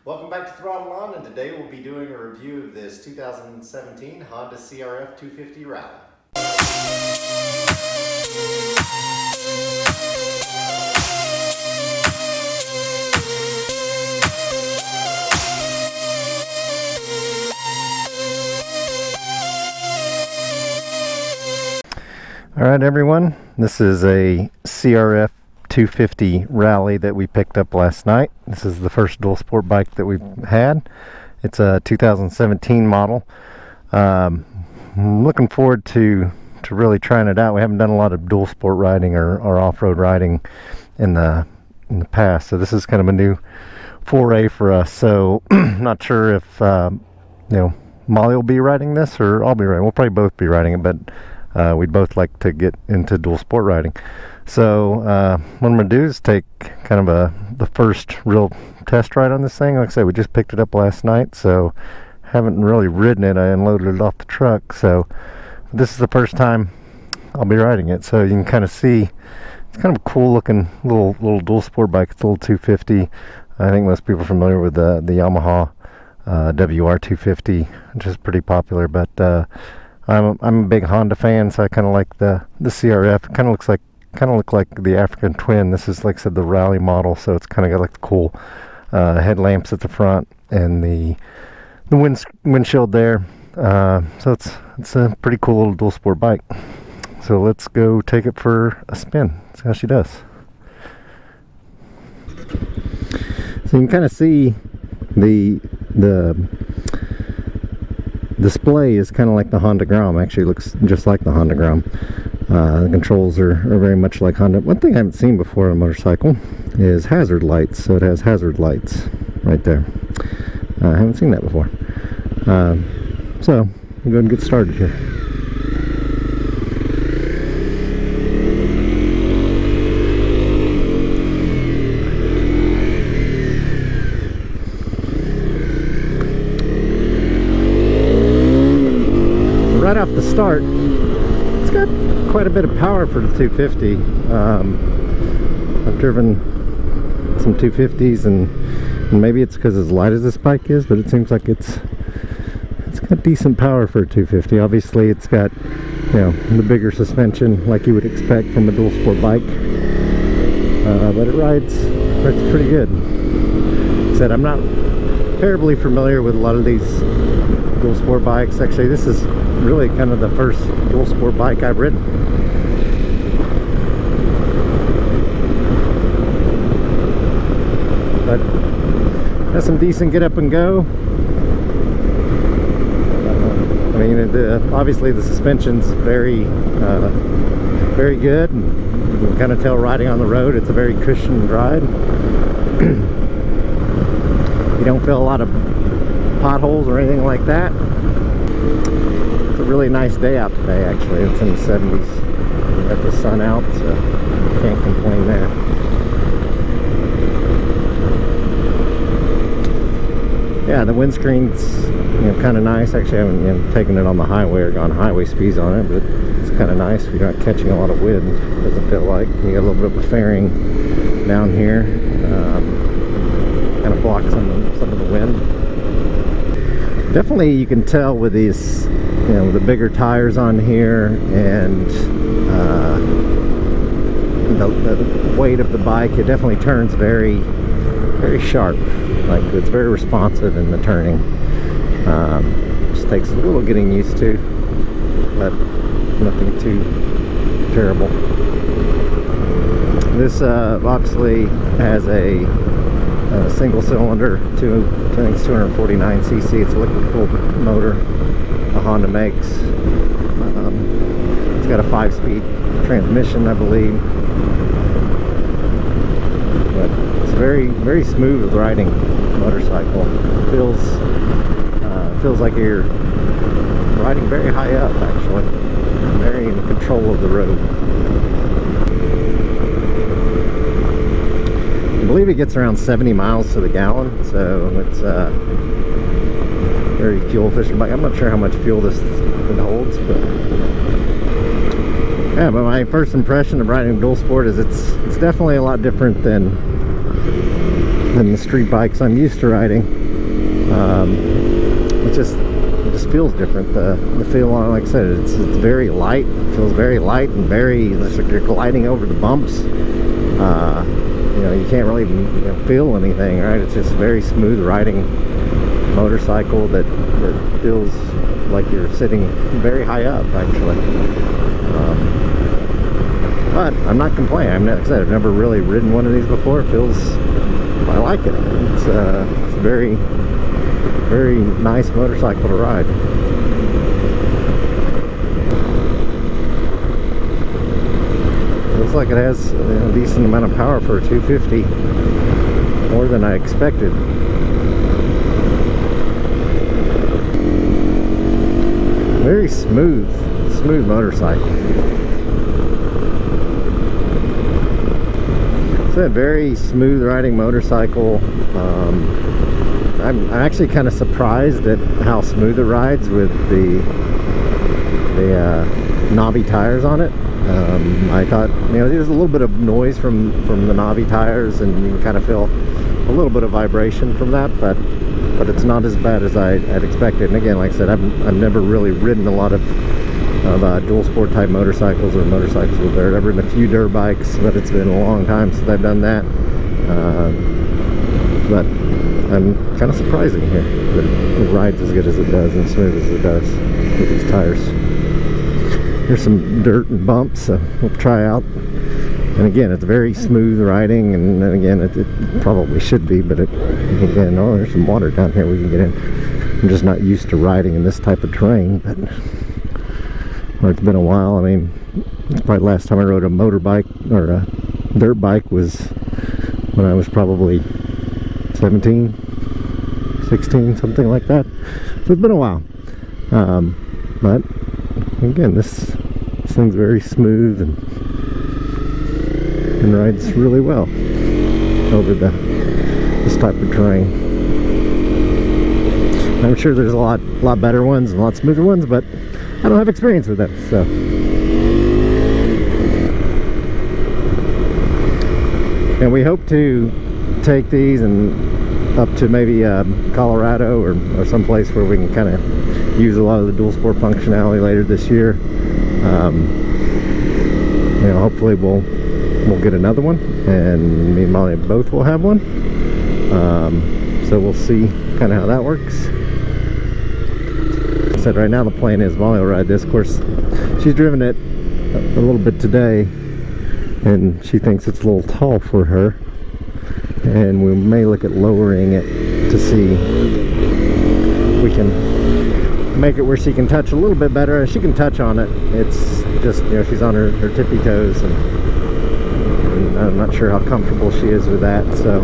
Welcome back to Throttle On, and today we'll be doing a review of this 2017 Honda CRF 250 Rally. Alright everyone, this is a CRF 250 Rally that we picked up last night. This is the first dual sport bike that we've had. It's a 2017 model. I'm looking forward to really trying it out. We haven't done a lot of dual sport riding or off-road riding in the past, so this is kind of a new foray for us. So not sure if Molly will be riding this or I'll be riding. We'll probably both be riding it, but we'd both like to get into dual sport riding. So what I'm going to do is take kind of the first real test ride on this thing. Like I said, we just picked it up last night, so haven't really ridden it. I unloaded it off the truck, so this is the first time I'll be riding it. So you can kind of see it's kind of a cool looking little dual sport bike. It's a little 250. I think most people are familiar with the Yamaha WR250, which is pretty popular, but I'm a big Honda fan, so I kind of like the CRF. It kind of look like the African Twin. This is, like I said, the Rally model, so it's kind of got like the cool headlamps at the front and the windshield there. So it's a pretty cool little dual sport bike. So let's go take it for a spin. See how she does. So you can kind of see the display is kind of like the Honda Grom. Actually looks just like the Honda Grom. The controls are very much like Honda. One thing I haven't seen before on a motorcycle is hazard lights. So it has hazard lights right there. I haven't seen that before. So we'll go ahead and get started here. Right off the start, it's got quite a bit of power for the 250. I've driven some 250s, and maybe it's because as light as this bike is, but it seems like it's got decent power for a 250. Obviously, it's got the bigger suspension like you would expect from a dual sport bike, but it rides pretty good. Like I said, I'm not terribly familiar with a lot of these dual sport bikes. Actually, this is really kind of the first dual sport bike I've ridden. But has some decent get up and go. I mean, obviously the suspension's very good, and you can kind of tell riding on the road it's a very cushioned ride. You don't feel a lot of potholes or anything like that. It's a really nice day out today. Actually, it's in the 70s. Got the sun out, so can't complain there. Yeah, the windscreen's kind of nice. Actually, I haven't taken it on the highway or gone highway speeds on it, but it's kind of nice. You're not catching a lot of wind. It doesn't feel like you got a little bit of a fairing down here. Kind of blocks some of the wind. Definitely, you can tell with these, the bigger tires on here and the weight of the bike, it definitely turns very, very sharp. Like, it's very responsive in the turning. Just takes a little getting used to, but nothing too terrible. This obviously has a single cylinder, I think it's 249cc. It's a liquid cooled motor the Honda makes. It's got a 5-speed transmission, I believe, but it's very, very smooth riding motorcycle. Feels like you're riding very high up, actually, very in control of the road. I believe it gets around 70 miles to the gallon, so it's very fuel efficient bike. I'm not sure how much fuel this holds, but yeah. But my first impression of riding dual sport is it's definitely a lot different than than the street bikes I'm used to riding. It just feels different. The feel on it, like I said, it's very light. It feels very light and very, it's like you're gliding over the bumps. You know, you can't really feel anything, right? It's just very smooth riding motorcycle that feels like you're sitting very high up, actually. But I'm not complaining. Like I said, I've never really ridden one of these before. It feels, I like it. It's a very, very nice motorcycle to ride. Looks like it has a decent amount of power for a 250, more than I expected. Very smooth motorcycle. It's a very smooth riding motorcycle. I'm actually kind of surprised at how smooth it rides with the knobby tires on it. I thought, there's a little bit of noise from the knobby tires, and you can kind of feel a little bit of vibration from that, but it's not as bad as I'd expected. And again, like I said, I've never really ridden a lot of dual sport type motorcycles or motorcycles with dirt. I've ridden a few dirt bikes, but it's been a long time since I've done that. But I'm kind of surprising here that it rides as good as it does and smooth as it does with these tires. Here's some dirt and bumps, so we'll try out. And again, it's very smooth riding, and then again, it probably should be, but again, oh, there's some water down here we can get in. I'm just not used to riding in this type of terrain, but it's been a while. I mean, it's probably the last time I rode a motorbike or a dirt bike was when I was probably 17, 16, something like that. So it's been a while. But again, this thing's very smooth and rides really well over this type of terrain. I'm sure there's a lot better ones and a lot smoother ones, but I don't have experience with them, so. And we hope to take these and up to maybe Colorado or someplace where we can kind of use a lot of the dual sport functionality later this year. Hopefully we'll get another one, and me and Molly both will have one. So we'll see kind of how that works. Like I said, right now the plan is Molly will ride this. Of course, she's driven it a little bit today, and she thinks it's a little tall for her, and we may look at lowering it to see if we can make it where she can touch a little bit better. And she can touch on it. It's just, she's on her tippy toes, and I'm not sure how comfortable she is with that. So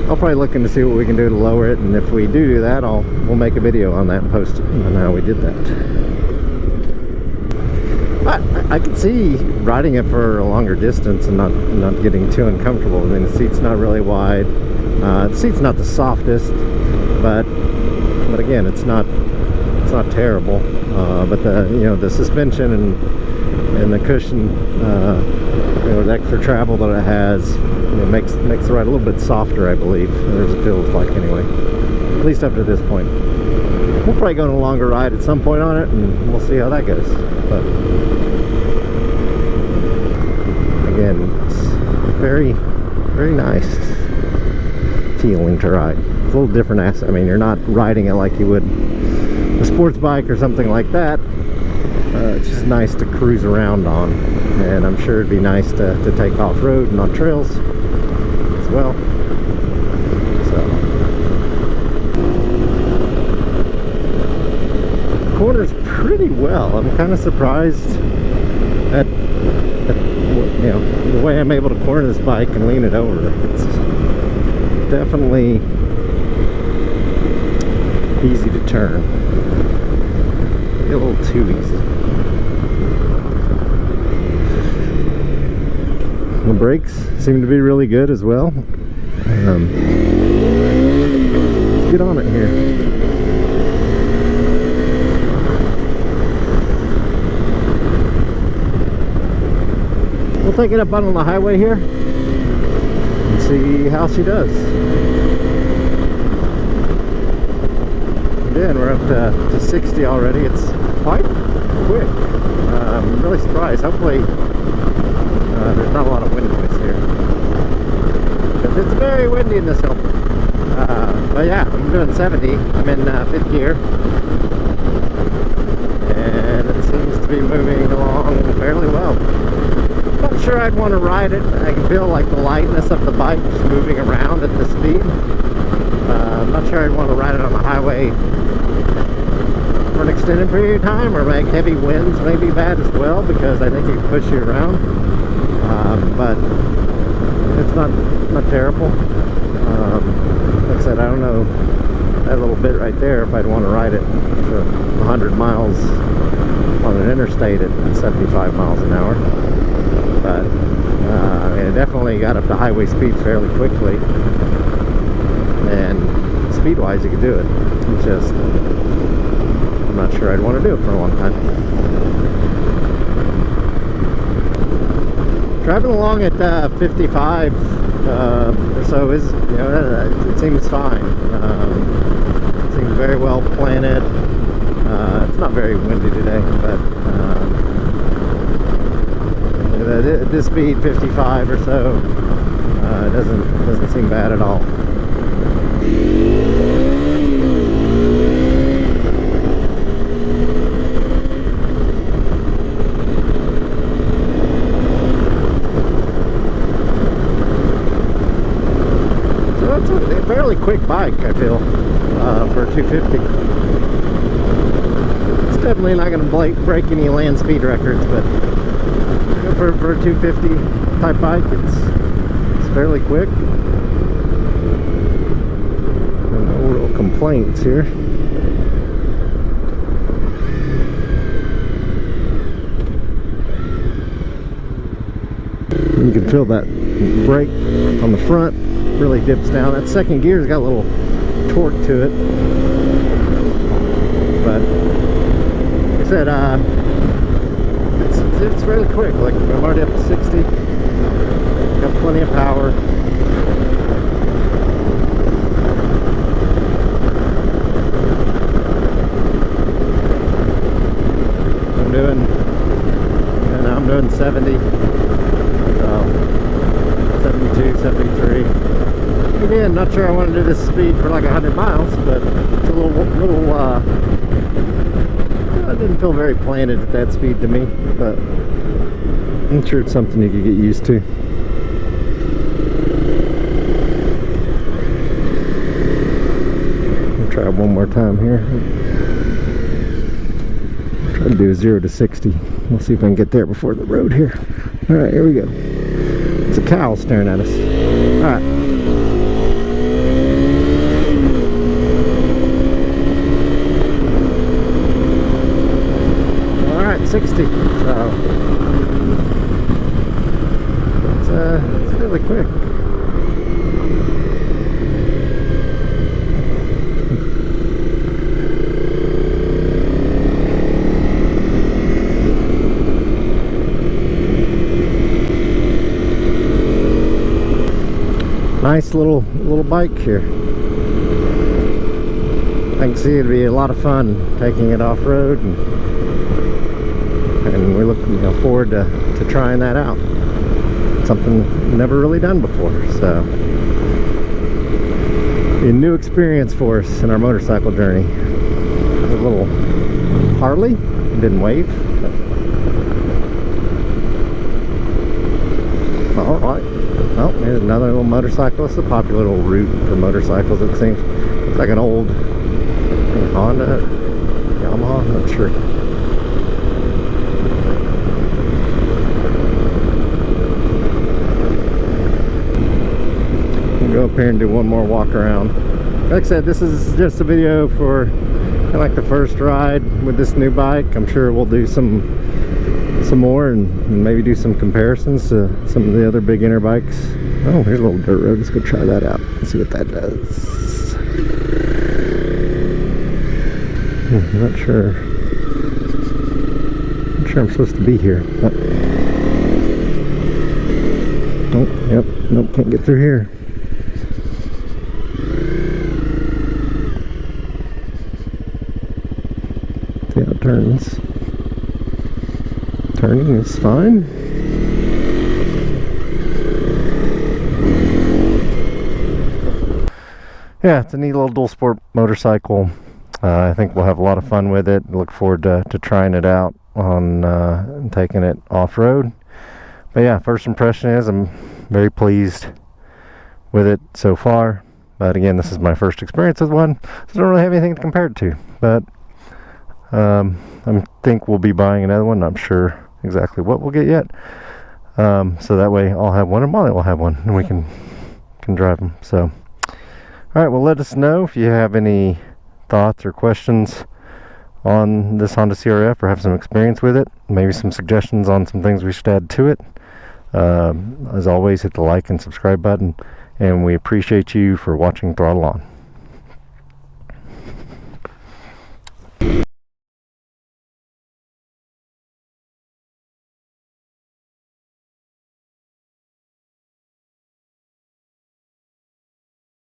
I'll probably look into see what we can do to lower it, and if we do that, we'll make a video on that and post it on how we did that. But I can see riding it for a longer distance and not getting too uncomfortable. I mean, the seat's not really wide. The seat's not the softest, but again, it's not terrible. But the suspension and the cushion, the extra travel that it has, makes the ride a little bit softer, I believe. As it feels like, anyway. At least up to this point. We'll probably go on a longer ride at some point on it, and we'll see how that goes. But again, it's very, very nice feeling to ride. It's a little different. I mean, you're not riding it like you would a sports bike or something like that. It's just nice to cruise around on, and I'm sure it'd be nice to take off-road and on trails as well. So, corners pretty well. I'm kind of surprised at the way I'm able to corner this bike and lean it over. It's definitely easy to turn. Maybe a little too easy. The brakes seem to be really good as well. Let's get on it here. We'll take it up on the highway here and see how she does. Again, we're up to 60 already. It's quite quick. I'm really surprised. Hopefully there's not a lot of wind noise here, because it's very windy in this hill. But yeah, I'm doing 70. I'm in 5th gear, and it seems to be moving along fairly well. Not sure I'd want to ride it. I can feel like the lightness of the bike just moving around at this speed. I'm not sure I'd want to ride it on the highway for an extended period of time, or like heavy winds may be bad as well, because I think it can push you around. But it's not terrible. Like I said, I don't know that little bit right there if I'd want to ride it for 100 miles on an interstate at 75 miles an hour. But it definitely got up to highway speeds fairly quickly, and speed-wise you could do it. It's just, I'm not sure I'd want to do it for a long time. Driving along at 55 or so is, you know, it seems fine. It seems very well planted. It's not very windy today, but at this speed, 55 or so, doesn't seem bad at all. So it's a fairly quick bike, I feel, for a 250. It's definitely not going to break any land speed records, but for a 250 type bike, it's fairly quick. No real complaints here. You can feel that brake on the front really dips down. That second gear's got a little torque to it, but like I said, it's fairly quick. Like, I'm already up to 60. Got plenty of power. I'm doing 70. So 72, 73. Again, not sure I want to do this speed for like 100 miles, but it's a little it didn't feel very planted at that speed to me, but I'm sure it's something you could get used to. I'll try one more time here. Try to do 0 to 60. We'll see if I can get there before the road here. Alright, here we go. It's a cow staring at us. Alright. Alright, 60. So it's really quick. Nice little bike here. I can see it'd be a lot of fun taking it off-road, and we're looking forward to trying that out. Something never really done before, so be a new experience for us in our motorcycle journey. There's a little Harley, didn't wave. All right. Oh, here's another little motorcycle. It's a popular little route for motorcycles, it seems. It's like an old Honda, Yamaha, I'm not sure. We'll go up here and do one more walk around. Like I said, this is just a video for kind of like the first ride with this new bike. I'm sure we'll do some more and maybe do some comparisons to some of the other beginner bikes. Oh, here's a little dirt road. Let's go try that out. Let's see what that does. I'm not sure I'm supposed to be here, but oh, yep, nope, can't get through here. turns. Turning is fine. Yeah, it's a neat little dual sport motorcycle. I think we'll have a lot of fun with it. Look forward to trying it out on and taking it off-road. But yeah, first impression is I'm very pleased with it so far. But again, this is my first experience with one, so I don't really have anything to compare it to. But I think we'll be buying another one. Not sure exactly what we'll get yet. So that way I'll have one and Molly will have one, and we can drive them. So, all right, well, let us know if you have any thoughts or questions on this Honda CRF or have some experience with it. Maybe some suggestions on some things we should add to it. As always, hit the like and subscribe button, and we appreciate you for watching Throttle On.